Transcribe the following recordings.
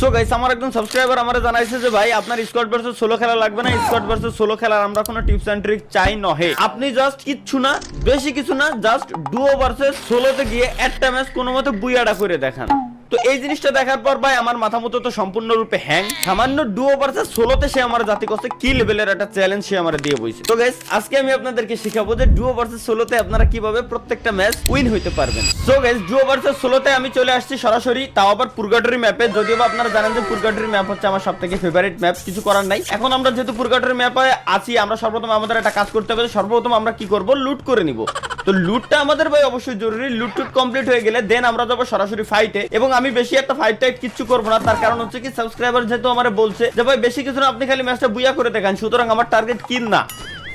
So guys আমার একজন subscriber আমারে জানাইছে যে ভাই আপনার স্কোয়াড ভার্সেস সোলো খেলা লাগবে না, স্কোয়াড ভার্সেস সোলো খেলার আমরা কোনো টিপস এন্ড ট্রিক চাই নহে। আপনি জাস্ট কিচ্ছু না, বেশি কিছু না, জাস্ট ডুও ভার্সেস সোলোতে গিয়ে একটা ম্যাচ কোনোমতে বুইয়াটা করে দেখান। তো এই জিনিসটা দেখার পর ভাই আমার মাথা মতো তো সম্পূর্ণরূপে হ্যাং। সামান্য ডুও ভার্সেস সোলোতে সে আমার জাতি করছে কি লেভেলের একটা চ্যালেঞ্জ সে আমারে দিয়ে বইছে। তো গাইস আজকে আমি আপনাদেরকে শেখাবো যে ডুও ভার্সেস সোলোতে আপনারা কিভাবে প্রত্যেকটা ম্যাচ উইন হইতে পারবেন। সো গাইস ডুও ভার্সেস সোলোতে আমি চলে আসছি সরাসরি, তাও আবার পুরগাটরি ম্যাপে। যদিও বা আপনারা জানেন যে পুরগাটরি ম্যাপ হচ্ছে আমার সবথেকে ফেভারিট ম্যাপ, কিছু করার নাই। এখন আমরা যেহেতু পুরগাটরি ম্যাপে আছি, আমরা সর্বপ্রথম আমাদের একটা কাজ করতে হবে। সর্বপ্রথম আমরা কি করব, লুট করে নিব। তো লুটটা আমাদের ভাই অবশ্যই জরুরি। লুট টুট কমপ্লিট হয়ে গেলে দেন আমরা যাবো সরাসরি ফাইটে। এবং আমি বেশি একটা ফাইট টাইট কিছু করবো না, তার কারণ হচ্ছে কি সাবস্ক্রাইবার যেহেতু আমারে বলছে যে ভাই বেশি কিছু না, আপনি খালি ম্যাচটা বুইয়া করে দেখান। সুতরাং আমার টার্গেট কিল না,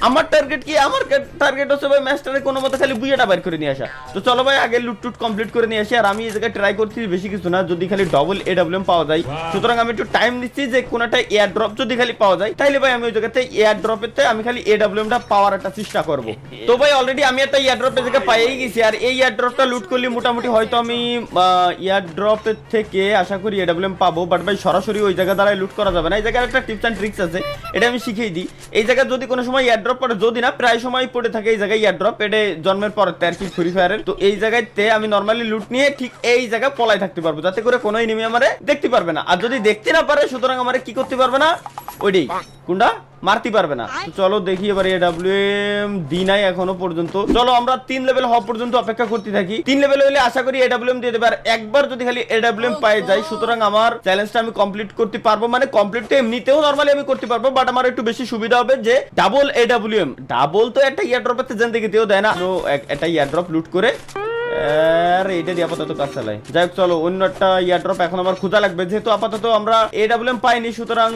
আমার টার্গেট কি, আমার টার্গেট হচ্ছে ভাই ম্যাচটারে কোনো মতে খালি বুইয়াটা বাইর করে নিয়ে আসা। তো চলো ভাই আগে লুট টুট কমপ্লিট করে নিয়ে আসি। আর আমি এই জায়গায় ট্রাই করছি বেশি কিছু না, যদি খালি ডবল এডব্লিউএম পাওয়া যায়। সুতরাং আমি একটু টাইম দিচ্ছি যে কোনটা এয়ার ড্রপ যদি খালি পাওয়া যায়, তাইলে ভাই আমি ওই জায়গাতে এয়ার ড্রপেতে আমি খালি এডব্লিউএমটা পাওয়ার একটা চেষ্টা করব। তো ভাই অলরেডি আমি একটা এয়ার ড্রপের জায়গায় পাইয়েই গেছি। আর এই এয়ার ড্রপটা লুট করলে মোটামুটি হয়তো আমি এয়ার ড্রপের থেকে আশা করি এডব্লিউএম পাবো। বাট ভাই সরাসরি ওই জায়গা দ্বারাই লুট করা যাবে না। এই জায়গায় একটা টিপস এন্ড ট্রিক্স আছে, এটা আমি শিখিয়ে দিই। এই জায়গায় যদি কোনো সময় এয়ার ড্রপ পড়ে, যদি না প্রায় সময় পড়ে থাকে এই জায়গায় এয়ার ড্রপ, এটা জন্মের পর আর কি ফ্রি ফায়ারের। তো এই জায়গাতে আমি নরমালি লুট নিয়ে ঠিক এই জায়গায় পলাই থাকতে পারবো, যাতে করে কোনো এনিমি আমারে দেখতে পারবে না। আর যদি দেখতে না পারে সুতরাং আমারে কি করতে পারবে না, ওইটাই কোনটা মারতে পারবে না। তো চলো দেখি এবার এডব্লিউএম দি নাই এখনো পর্যন্ত। চলো আমরা 3 লেভেল হওয়া পর্যন্ত অপেক্ষা করতে থাকি। 3 লেভেল হলে আশা করি এডব্লিউএম দিয়ে দেবে। আর একবার যদি খালি এডব্লিউএম পাই যাই, সুতরাং আমার চ্যালেঞ্জটা আমি কমপ্লিট করতে পারবো। মানে কমপ্লিট তো এমনিতেও নরমালি আমি করতে পারবো, বাট আমার একটু বেশি সুবিধা হবে যে ডাবল এডব্লিউএম। ডাবল তো একটা ইয়ার ড্রপের জিন্দেগিতেও দেয় না। তো একটা ইয়ার ড্রপ লুট করে আর এটা দিয়ে আপাতত কাজ চালাই। যাই হোক চলো অন্য একটা ইয়ার ড্রপ এখন আমার খোঁজা লাগবে, যেহেতু আপাতত আমরা এডব্লিউএম পাইনি। সুতরাং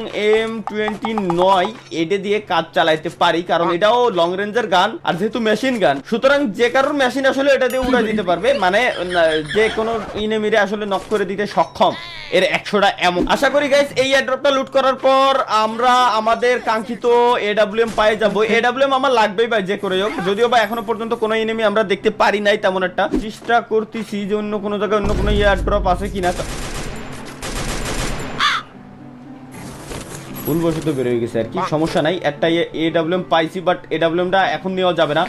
M29 এটা দিয়ে কাজ চালাইতে পারি, কারণ এটাও লং রেঞ্জের গান আর যেহেতু মেশিন গান, সুতরাং যে কারোর মেশিন আসলে এটা দিয়ে উড়াই দিতে পারবে। মানে যে কোনো এনিমিরে আসলে নক করে দিতে সক্ষম এর 100টা এমন। আশা করি গাইস এই এয়ারড্রপটা লুট করার পর আমরা আমাদের কাঙ্ক্ষিত এডব্লিউএম পাই যাব। এডব্লিউএম আমার লাগবেই ভাই যে করে হোক, যদিও বা এখনো পর্যন্ত কোনো এনিমি আমরা দেখতে পারি নাই তেমন একটা। চেষ্টা করতেছি যে অন্য কোনো জায়গায় অন্য কোনো এয়ারড্রপ আছে কিনা। ভুলবশত বের হয়ে গেছে আর কি, সমস্যা নাই। একটা এডব্লিউএম পাইছি, বাট এডব্লিউএমটা এখন নেওয়া যাবে না,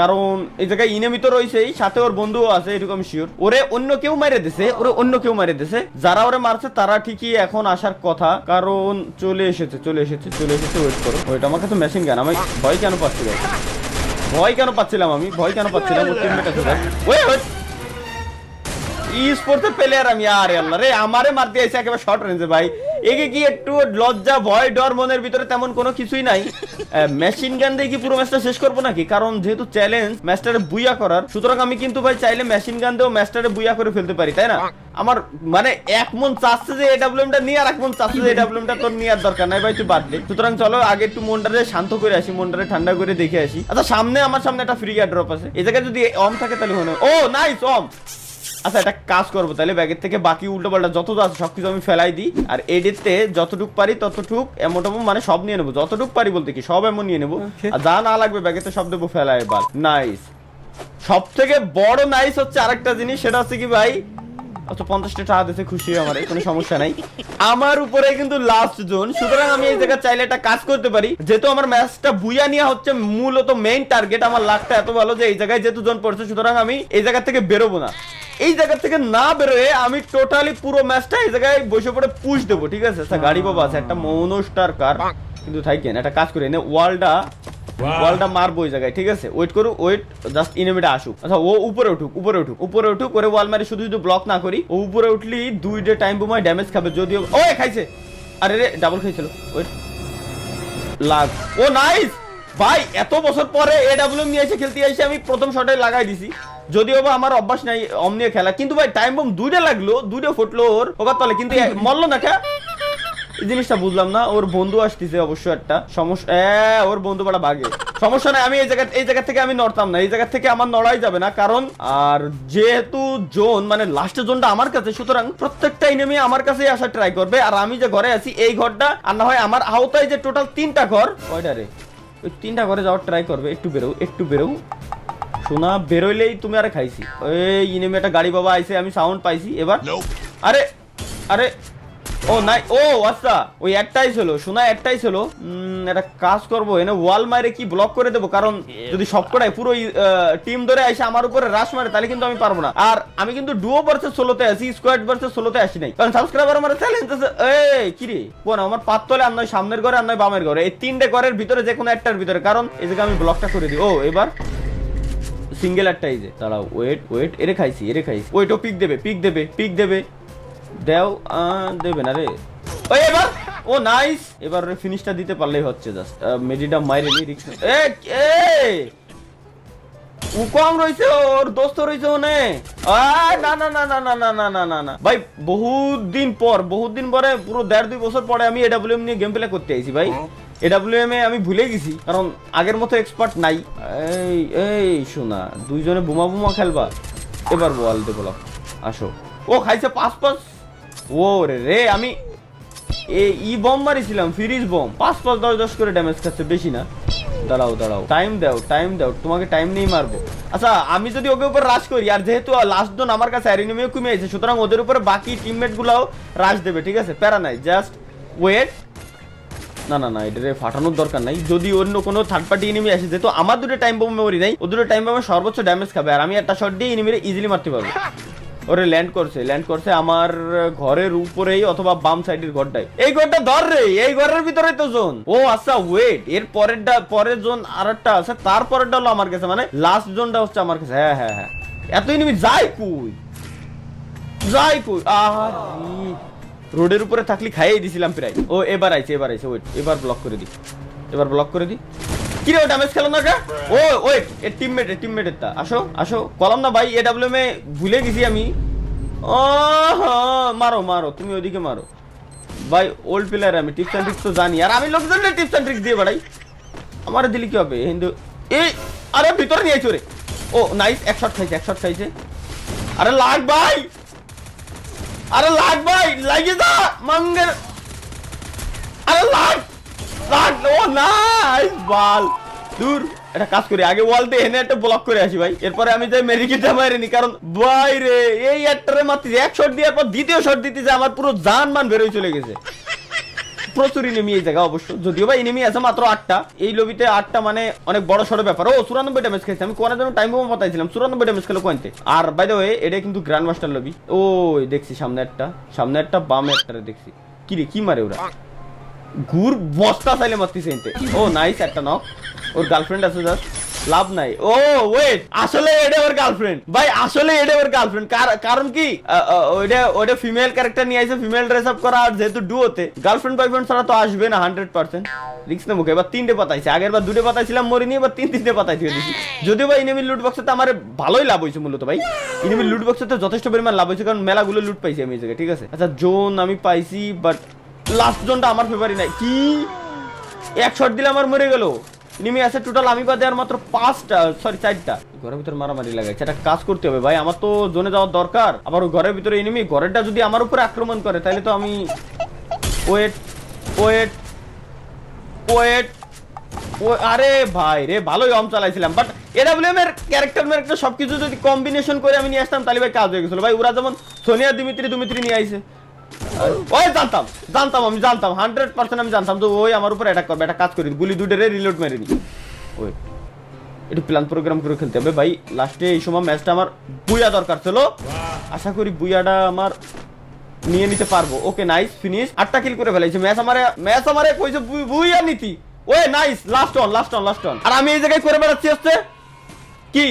কারণ এই জায়গায় ইনেমি তো রয়েছেই, সাথে ওর বন্ধুও আছে, এরকম আমি শিওর। ওরে অন্য কেউ মেরে দিছে, যারা ওরে মারছে তারা ঠিকই এখন আসার কথা, কারণ চলে এসেছে। ওয়েট করো, ওইটা আমার কাছে মেশিন গান। আমি ভয় কেন পাচ্ছিলাম ওর টিমমেট আছে ভাই। ওয়েট ই স্পোর্টসের প্লেয়ার আমি, আরে আল্লাহ রে, আমারে মারতে আইছে একেবারে শর্ট রেঞ্জে ভাই। একে কি একটু লজ্জা ভয় ডর মনের ভিতরে তেমন কোনো কিছুই নাই। মেশিন গান দিয়ে কি পুরো ম্যাচটা শেষ করবো নাকি? কারণ যেহেতু চ্যালেঞ্জ ম্যাচটারে বুইয়া করার, সুতরাং আমি কিন্তু ভাই চাইলে মেশিন গান দিয়েও ম্যাচটারে বুইয়া করে ফেলতে পারি, তাই না? আমার মানে এক মন চাচ্ছে যে এডব্লিউএমটা নিয়ে, আর এক মন চাচ্ছে যে এডব্লিউএমটা তোর নেওয়ার দরকার নাই ভাই, তুই বাদ দে। সুতরাং চলো আগে একটু মনটারে শান্ত করে আসি, মনটারে ঠান্ডা করে দেখে আসি। আচ্ছা আমার সামনে একটা ফ্রি এয়ার ড্রপ আছে, এই জায়গায় যদি অম থাকে তাহলে হলো। ও নাইস অম। আচ্ছা একটা কাজ করবো তাহলে, ব্যাগের থেকে বাকি উল্টো পাল্টা যত আছে সবকিছু আমি ফেলাই দিই। আর এডিতে যতটুক পারি ততটুক এমন মানে সব নিয়ে নেবো, যতটুক পারি বলতে কি সব এমন নিয়ে নেবো। আর যা না লাগবে ব্যাগেতে সব দেবো ফেলাই। এবার নাইস, সব থেকে বড় নাইস হচ্ছে আরেকটা জিনিস, সেটা হচ্ছে কি ভাই, আচ্ছা 50টা টাকা দিতে খুশি আমার, কোনো সমস্যা নাই। আমার উপরে কিন্তু লাস্ট জোন, সুতরাং আমি এই জায়গায় চাইলে একটা কাজ করতে পারি। যেহেতু আমার ম্যাচটা বুইয়া নিয়ে হচ্ছে মূলত মেইন টার্গেট, আমার লাকটা এত ভালো যে এই জায়গায় যেহেতু জোন পড়ছে, সুতরাং আমি এই জায়গা থেকে বেরোবো না। এই জায়গা থেকে না বেরোয় আমি টোটালি পুরো ম্যাচটা এই জায়গায় বসে পড়ে পুশ দেবো, ঠিক আছে? আচ্ছা গাড়ি বাবা আছে একটা মনোস্টার কার, কিন্তু থাকেন একটা কাজ করি না, ওয়ালটা মারবো ওই জায়গায়, ঠিক আছে? ওয়েট জাস্ট ইনেমিটা আসুক। আচ্ছা ও উপরে উঠুক করে ওয়াল মারি, শুধু ব্লক না করি। ও উপরে উঠলি 2 টাইম বোমায় ড্যামেজ খাবে, যদিও ও খাইছে। আরে রে ডাবল খাইছিল, ওয়েট লাগ। ও নাইস ভাই, এত বছর পরে এডব্লিউএম নিয়ে এসে খেলতে এসে আমি প্রথম শটে লাগাই দিছি। যদিও বা আমার অভ্যাস নাই অম নিয়ে খেলা, কিন্তু ভাই টাইম বোম 2টা লাগলো, 2টা ফুটলো ওর তলে, কিন্তু মরলো না কে? এই জিনিসটা বুঝলাম না। ওর বন্ধু আসতেছে অবশ্য, একটা সমস্যা, ওর বন্ধু বড় বাগে। সমস্যা নাই, আমি এই জায়গা থেকে আমি নড়তাম না, এই জায়গা থেকে আমার নড়াই যাবে না, কারণ আর যেহেতু জোন মানে লাস্টের জোনটা আমার কাছে, সুতরাং প্রত্যেকটা এনিমি আমার কাছেই আসা ট্রাই করবে। আর আমি যে ঘরে আছি এই ঘরটা, আর না হয় আমার আওতায় যে টোটাল 3টা ঘর, ওইটা রে ওই 3টা ঘরে যাওয়ার ট্রাই করবে। একটু বেরো শোনা, বেরোইলেই তুমি আরে খাইছি। এই এনিমি একটা গাড়ি বাবা আইছে, আমি সাউন্ড পাইছি এবার। আরে ও নাই, ও আচ্ছা ওই একটাই ছিল শোনা, একটাই ছিল। একটা কাজ করবো, এনে ওয়াল মারে কি ব্লক করে দেবো, কারণ যদি সবকটাই পুরো টিম ধরে এসে আমার উপরে রাশ মারে তাহলে কিন্তু আমি পারবো না। আর আমি কিন্তু ডুও ভার্সেস সোলোতে আছি, স্কোয়াড ভার্সেস সোলোতে আসি নাই, কারণ সাবস্ক্রাইবার আমার চ্যালেঞ্জ আছে। এই কি রে কোন আমার পাততলে, আর নয় সামনের ঘরে, আর নয় বামের ঘরে, এই তিনটে ঘরের ভিতরে যে কোনো একটার ভিতরে, কারণ এই জায়গায় আমি ব্লকটা করে দিই। ও এবার সিঙ্গেল একটা এই যে দাঁড়াও, ওয়েট এরে খাইছি ওয়েট, ও পিক দেবে দেও দেবে না রে। ওই এবার ও নাইস, এবার ফিনিশটা দিতে পারলেই হচ্ছে, জাস্ট মেডিটা মাইরে নি রিক্স। ও কম রইছে, ওর দোস্ত রইছে ওনে। না না না না না না না না না না ভাই, বহুত দিন পরে পুরো 1.5-2 বছর পরে আমি এডব্লিউএম নিয়ে গেম প্লে করতে আইছি ভাই। এডব্লিউএম এ আমি ভুলে গেছি, কারণ আগের মতো এক্সপার্ট নাই। এই শোনা, দুইজনে বোমা খেলবা, এবার বল ডেভেলপ আসো। ও খাইছে 5-5। ও রে আমি ই বম মারিছিলাম, ফ্রিজ বম, 5-5 10-10 করে ড্যামেজ খাচ্ছে, বেশি না। দাঁড়াও টাইম দাও, তোমাকে টাইম নিয়ে মারবো। আচ্ছা আমি যদি ওকে উপর রাশ করি, আর যেহেতু লাস্ট জন আমার কাছে অ্যারিনিমিও কমে আছে, সুতরাং ওদের উপরে বাকি টিমমেট গুলাও রাশ দেবে, ঠিক আছে, প্যারা নাই, জাস্ট ওয়েট। না এটা ফাটানোর দরকার নাই, যদি অন্য কোনো থার্ড পার্টি এনিমি আসে, যেহেতু আমার দুটো টাইম বম মেমোরি নাই, ও দুটো টাইম বমে সর্বোচ্চ ড্যামেজ খাবে, আর আমি একটা শট দিয়ে এনিমিরে ইজিলি মারতে পারবো। ওরে ল্যান্ড করছে আমার ঘরের উপরেই, অথবা বাম সাইডের ঘরটাই। এই ঘরটা ধর রে, এই ঘরের ভিতরে তো জোন। ও আচ্ছা ওয়েট, এর পরের জোন আরেকটা আছে, তারপরেরটা হলো আমার কাছে, মানে লাস্ট জোনটা হচ্ছে আমার কাছে। হ্যাঁ এত এনিমি যায় কই রোডের উপরে থাকলে খাইয়ে দিছিলাম প্রায়। ও এবার আইছে ওয়েট, এবার ব্লক করে দি। কি রে ড্যামেজ খেলো না? ও ওয়েট, এর টিমমেটের তা আসো কলাম না ভাই, এডব্লিউএম এ ভুলে গেছি আমি। ও মারো তুমি ওইদিকে মারো ভাই, ওল্ড প্লেয়ার আমি, টিপস এন্ড ট্রিক্স তো জানি, আর আমি লোকজনের টিপস এন্ড ট্রিক্স দিয়ে বাড়াই। আমার দিলি কি হবে হিন্দু? এই আরে ভিতরে নিয়ে আইছো রে। ও নাইস, এক শট খাইছে। আরে লাগ ভাই লাগিয়ে যা মঙ্গের। আরে লাগ ও নাইস বল। দূর একটা কাজ করি, আগে ওয়াল দিয়ে এনে একটা ব্লক করে আসি ভাই, এরপরে আমি যাই মেডিকেটটা মারিনি, কারণ ভাই রে এই একটারে মারতেছি, এক শট দেওয়ার পর দ্বিতীয় শট দিতেছে, আমার পুরো জান মান বেরোয় চলে গেছে। প্রচুর এনিমি এই জায়গা অবশ্য, যদিও বা এনিমি আছে মাত্র 8টা, এই লবিতে 8টা মানে অনেক বড় সড়ো ব্যাপার। ও 94 ড্যামেজ খাইছে, আমি কোয়ার জন্য টাইম বোম পাতাইছিলাম, 94 ড্যামেজ খেলো কোয়ান্তে। আর বাই দ্য ওয়ে এটা কিন্তু গ্র্যান্ড মাস্টার লবি। ও দেখছি সামনে একটা বামে একটারে দেখছি। কি রে কি মারে ওরা? ঘুর বস্তা চাইলে মারতেছে এনতে। ও নাইস, একটা নক। ওর গার্লফ্রেন্ড আছে, জাস্ট লাভ নাই। ও ওয়েট, আসলে এটা ওর গার্লফ্রেন্ড ভাই, কারণ কি ওটা ফিমেল ক্যারেক্টার নিয়ে আসে, ফিমেল ড্রেস আপ করা, আর যেহেতু ডুওতে গার্লফ্রেন্ড বয়ফ্রেন্ড ছাড়া তো আসবে না 100%। রিক্স না মুখে, এবার 3টে পাতাইছে, আগের বার 2টে পাতাইছিলাম মরিনি, এবার 3টে পাতাই দিয়ে দিছি। যদিও ভাই এনিমি লুট বক্সে তো আমার ভালোই লাভ হয়েছে মূলত ভাই, এনিমি লুট বক্সে তো যথেষ্ট পরিমাণ লাভ হয়েছে, কারণ মেলাগুলো লুট পাইছি আমি এই জায়গায়, ঠিক আছে। আচ্ছা জোন আমি পাইছি, বাট লাস্ট জোনটা আমার ফেভারিট নাই। কি এক শট দিলে আমার মরে গেল। এনিমি আছে টোটাল আমি বাদে আর মাত্র 4টা। ঘরের ভিতরে মারামারি লাগাইছে, একটা কাজ করতে হবে ভাই, আমার তো জোনে যাওয়ার দরকার। আবার ওই ঘরের ভিতরে এনিমি, ঘরেরটা যদি আমার উপরে আক্রমণ করে তাহলে তো আমি ওয়েট আরে ভাই রে, ভালোই অম চালাইছিলাম, বাট এডব্লিউএম এর ক্যারেক্টার সবকিছু যদি কম্বিনেশন করে আমি নিয়ে আসতাম তাহলে ভাই কাজ হয়ে গেছিল ভাই। ওরা যেমন সোনিয়া দিমিত্রি নিয়ে আইছে, ওই জানতাম 100% আমি জানতাম তো ওই আমার উপর অ্যাটাক করবে। একটা কাজ করি, গুলি দুটো রিলোড মেরে নি। ওই একটু প্ল্যান প্রোগ্রাম করে খেলতে হবে ভাই, লাস্টে এই সময় ম্যাচটা আমার বুয়া দরকার ছিল, আশা করি বুয়াটা আমার নিয়ে নিতে পারবো। ওকে নাইস ফিনিশ, 8টা কিল করে ফেলাইছে। ম্যাচ আমারে কইছে বুয়া নীতি। ওই নাইস, লাস্ট অন। আর আমি এই জায়গায় করে বেড়াচ্ছি হচ্ছে কি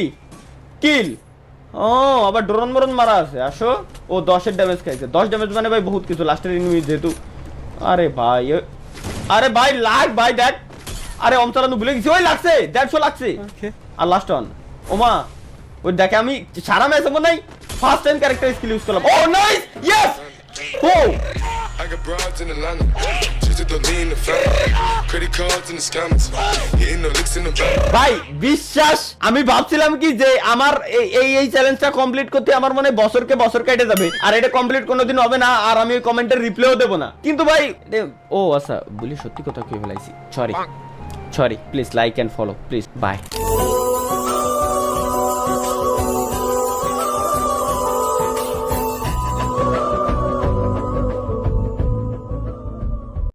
কিল। ও আবার ড্রোন মরন মারা আছে। আসো, ও 10 ড্যামেজ খাইছে। 10 ড্যামেজ মানে ভাই বহুত কিছু লাস্টের এনিমি যেহেতু। আরে ভাই লাগ ভাই দ্যাট। আরে অম চালানো ভুলে গেছি, ওই লাগছে দ্যাটস ও লাগছে। আর লাস্ট অন ওমা, ওই দেখে আমি সারা ম্যাচ এমন নাই first time character skill use করলাম। Oh nice, yes. Oh I got broads in Atlanta, just to lean the family, credit cards and the scammers, hitting the licks in the back. ভাই বিশ্বাস, আমি ভাবছিলাম কি যে আমার এই চ্যালেঞ্জটা কমপ্লিট করতে আমার মনে বছর কেটে যাবে, আর এটা কমপ্লিট কোনোদিন হবে না, আর আমি ওই কমেন্টের রিপ্লাইও দেব না। কিন্তু ভাই ও আচ্ছা বলি সত্যি কথা কই ফেলাইছি, sorry please like and follow please, by.